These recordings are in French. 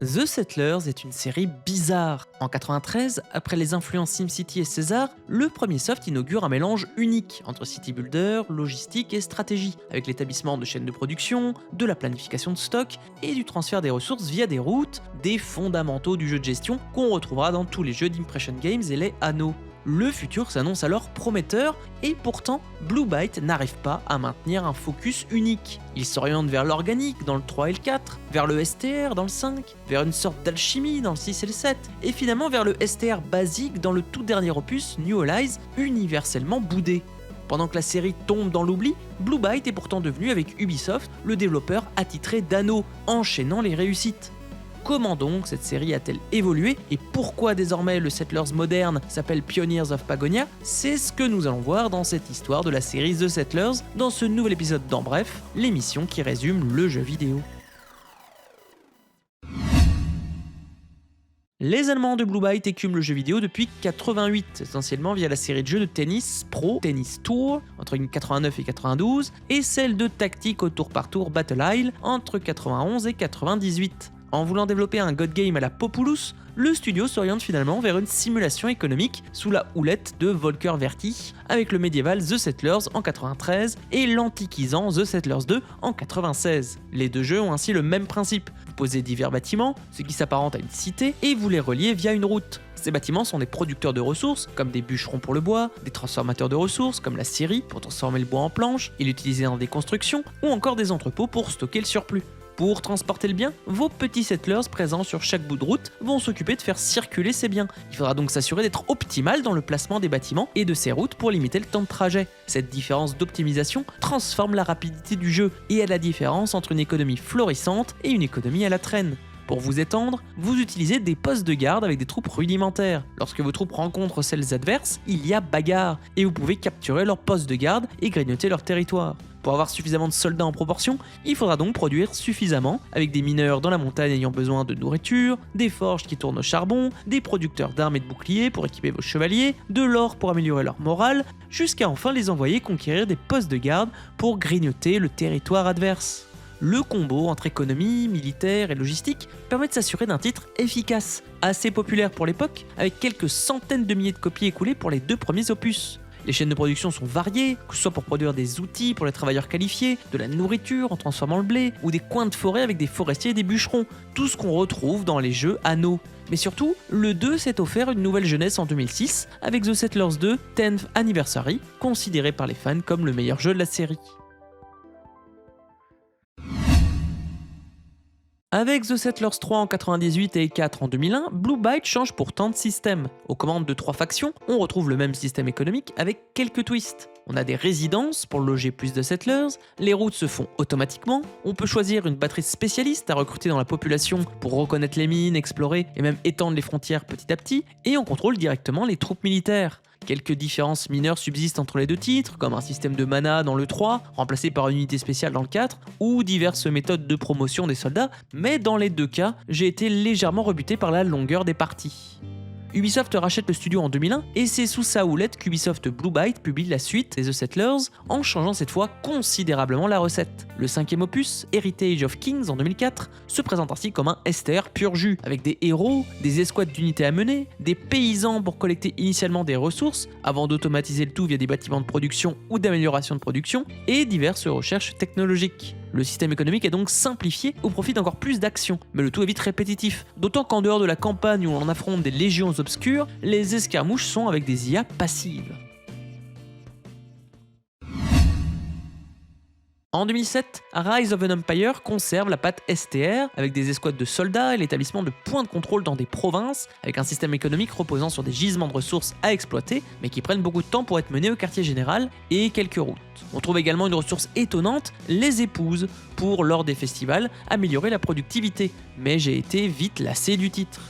The Settlers est une série bizarre. En 93, après les influences SimCity et César, le premier soft inaugure un mélange unique entre city builder, logistique et stratégie, avec l'établissement de chaînes de production, de la planification de stock et du transfert des ressources via des routes, des fondamentaux du jeu de gestion qu'on retrouvera dans tous les jeux d'Impression Games et les Anneaux. Le futur s'annonce alors prometteur et pourtant Blue Byte n'arrive pas à maintenir un focus unique. Il s'oriente vers l'organique dans le 3 et le 4, vers le STR dans le 5, vers une sorte d'alchimie dans le 6 et le 7, et finalement vers le STR basique dans le tout dernier opus New Allies, universellement boudé. Pendant que la série tombe dans l'oubli, Blue Byte est pourtant devenu avec Ubisoft le développeur attitré d'Anno, enchaînant les réussites. Comment donc cette série a-t-elle évolué et pourquoi désormais le Settlers moderne s'appelle Pioneers of Pagonia? C'est ce que nous allons voir dans cette histoire de la série The Settlers dans ce nouvel épisode d'En Bref, l'émission qui résume le jeu vidéo. Les Allemands de Blue Byte écument le jeu vidéo depuis 88, essentiellement via la série de jeux de tennis Pro Tennis Tour entre 89 et 92 et celle de tactique au tour par tour Battle Isle entre 91 et 98. En voulant développer un god game à la Populous, le studio s'oriente finalement vers une simulation économique sous la houlette de Volker Werty, avec le médiéval The Settlers en 93 et l'antiquisant The Settlers 2 en 96. Les deux jeux ont ainsi le même principe. Vous posez divers bâtiments, ce qui s'apparente à une cité, et vous les reliez via une route. Ces bâtiments sont des producteurs de ressources, comme des bûcherons pour le bois, des transformateurs de ressources, comme la scierie pour transformer le bois en planches et l'utiliser dans des constructions, ou encore des entrepôts pour stocker le surplus. Pour transporter le bien, vos petits settlers présents sur chaque bout de route vont s'occuper de faire circuler ces biens. Il faudra donc s'assurer d'être optimal dans le placement des bâtiments et de ces routes pour limiter le temps de trajet. Cette différence d'optimisation transforme la rapidité du jeu et est la différence entre une économie florissante et une économie à la traîne. Pour vous étendre, vous utilisez des postes de garde avec des troupes rudimentaires. Lorsque vos troupes rencontrent celles adverses, il y a bagarre et vous pouvez capturer leurs postes de garde et grignoter leur territoire. Pour avoir suffisamment de soldats en proportion, il faudra donc produire suffisamment, avec des mineurs dans la montagne ayant besoin de nourriture, des forges qui tournent au charbon, des producteurs d'armes et de boucliers pour équiper vos chevaliers, de l'or pour améliorer leur morale, jusqu'à enfin les envoyer conquérir des postes de garde pour grignoter le territoire adverse. Le combo entre économie, militaire et logistique permet de s'assurer d'un titre efficace, assez populaire pour l'époque, avec quelques centaines de milliers de copies écoulées pour les deux premiers opus. Les chaînes de production sont variées, que ce soit pour produire des outils pour les travailleurs qualifiés, de la nourriture en transformant le blé, ou des coins de forêt avec des forestiers et des bûcherons, tout ce qu'on retrouve dans les jeux Anno. Mais surtout, le 2 s'est offert une nouvelle jeunesse en 2006 avec The Settlers 2 10th Anniversary, considéré par les fans comme le meilleur jeu de la série. Avec The Settlers 3 en 98 et 4 en 2001, Blue Byte change pourtant de système. Aux commandes de 3 factions, on retrouve le même système économique avec quelques twists. On a des résidences pour loger plus de settlers, les routes se font automatiquement, on peut choisir une batterie spécialiste à recruter dans la population pour reconnaître les mines, explorer et même étendre les frontières petit à petit, et on contrôle directement les troupes militaires. Quelques différences mineures subsistent entre les deux titres, comme un système de mana dans le 3, remplacé par une unité spéciale dans le 4, ou diverses méthodes de promotion des soldats, mais dans les deux cas, j'ai été légèrement rebuté par la longueur des parties. Ubisoft rachète le studio en 2001 et c'est sous sa houlette qu'Ubisoft Blue Byte publie la suite des The Settlers en changeant cette fois considérablement la recette. Le 5e opus, Heritage of Kings en 2004, se présente ainsi comme un STR pur jus, avec des héros, des escouades d'unités à mener, des paysans pour collecter initialement des ressources avant d'automatiser le tout via des bâtiments de production ou d'amélioration de production et diverses recherches technologiques. Le système économique est donc simplifié au profit d'encore plus d'actions, mais le tout est vite répétitif, d'autant qu'en dehors de la campagne où on affronte des légions obscures, les escarmouches sont avec des IA passives. En 2007, Rise of an Empire conserve la patte STR avec des escouades de soldats et l'établissement de points de contrôle dans des provinces, avec un système économique reposant sur des gisements de ressources à exploiter, mais qui prennent beaucoup de temps pour être menés au quartier général et quelques routes. On trouve également une ressource étonnante, les épouses, pour lors des festivals améliorer la productivité, mais j'ai été vite lassé du titre.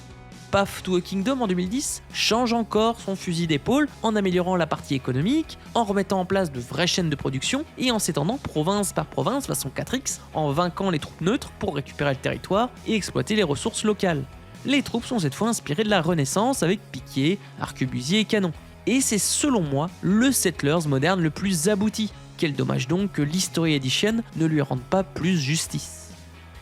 Path to a Kingdom en 2010 change encore son fusil d'épaule en améliorant la partie économique, en remettant en place de vraies chaînes de production et en s'étendant province par province façon 4X en vainquant les troupes neutres pour récupérer le territoire et exploiter les ressources locales. Les troupes sont cette fois inspirées de la Renaissance avec piquiers, arquebusiers et canons. Et c'est selon moi le Settlers moderne le plus abouti. Quel dommage donc que l'History Edition ne lui rende pas plus justice.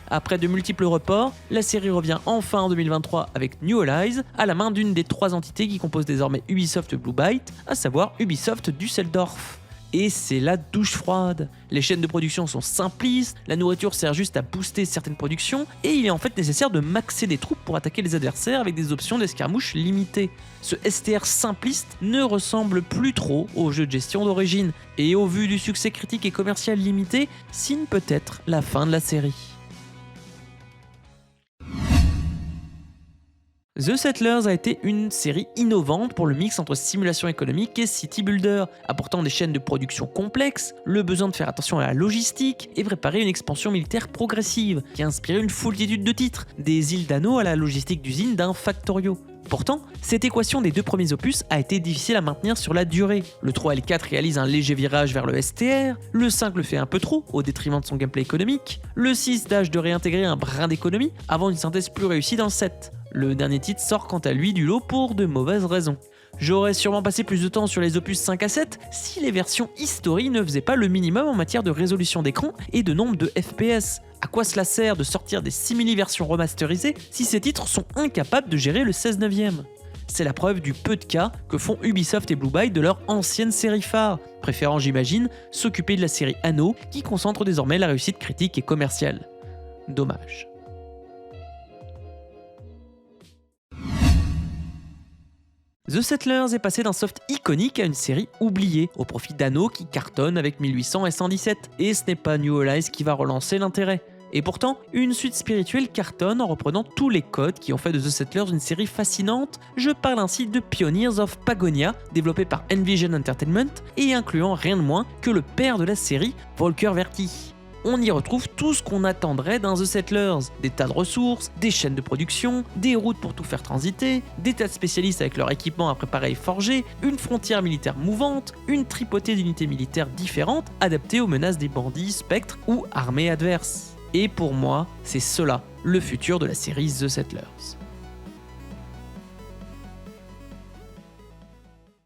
Après de multiples reports, la série revient enfin en 2023 avec New Allies, à la main d'une des 3 entités qui composent désormais Ubisoft Blue Byte, à savoir Ubisoft Düsseldorf. Et c'est la douche froide. Les chaînes de production sont simplistes, la nourriture sert juste à booster certaines productions, et il est en fait nécessaire de maxer des troupes pour attaquer les adversaires avec des options d'escarmouche limitées. Ce STR simpliste ne ressemble plus trop au jeu de gestion d'origine, et au vu du succès critique et commercial limité, signe peut-être la fin de la série. The Settlers a été une série innovante pour le mix entre simulation économique et city builder, apportant des chaînes de production complexes, le besoin de faire attention à la logistique et préparer une expansion militaire progressive qui a inspiré une foultitude de titres, des îles d'anneaux à la logistique d'usine d'un Factorio. Pourtant, cette équation des 2 premiers opus a été difficile à maintenir sur la durée. Le 3 et le 4 réalisent un léger virage vers le STR, le 5 le fait un peu trop au détriment de son gameplay économique, le 6 tâche de réintégrer un brin d'économie avant une synthèse plus réussie dans le 7. Le dernier titre sort quant à lui du lot pour de mauvaises raisons. J'aurais sûrement passé plus de temps sur les opus 5 à 7 si les versions History ne faisaient pas le minimum en matière de résolution d'écran et de nombre de FPS. À quoi cela sert de sortir des simili-versions remasterisées si ces titres sont incapables de gérer le 16/9 ? C'est la preuve du peu de cas que font Ubisoft et Blue Byte de leur ancienne série phare, préférant j'imagine s'occuper de la série Anno qui concentre désormais la réussite critique et commerciale. Dommage. The Settlers est passé d'un soft iconique à une série oubliée, au profit d'Anno qui cartonne avec 1800 et 117, et ce n'est pas New Allies qui va relancer l'intérêt. Et pourtant, une suite spirituelle cartonne en reprenant tous les codes qui ont fait de The Settlers une série fascinante. Je parle ainsi de Pioneers of Pagonia, développé par Envision Entertainment, et incluant rien de moins que le père de la série, Volker Werti. On y retrouve tout ce qu'on attendrait d'un The Settlers, des tas de ressources, des chaînes de production, des routes pour tout faire transiter, des tas de spécialistes avec leur équipement à préparer et forger, une frontière militaire mouvante, une tripotée d'unités militaires différentes adaptées aux menaces des bandits, spectres ou armées adverses. Et pour moi, c'est cela, le futur de la série The Settlers.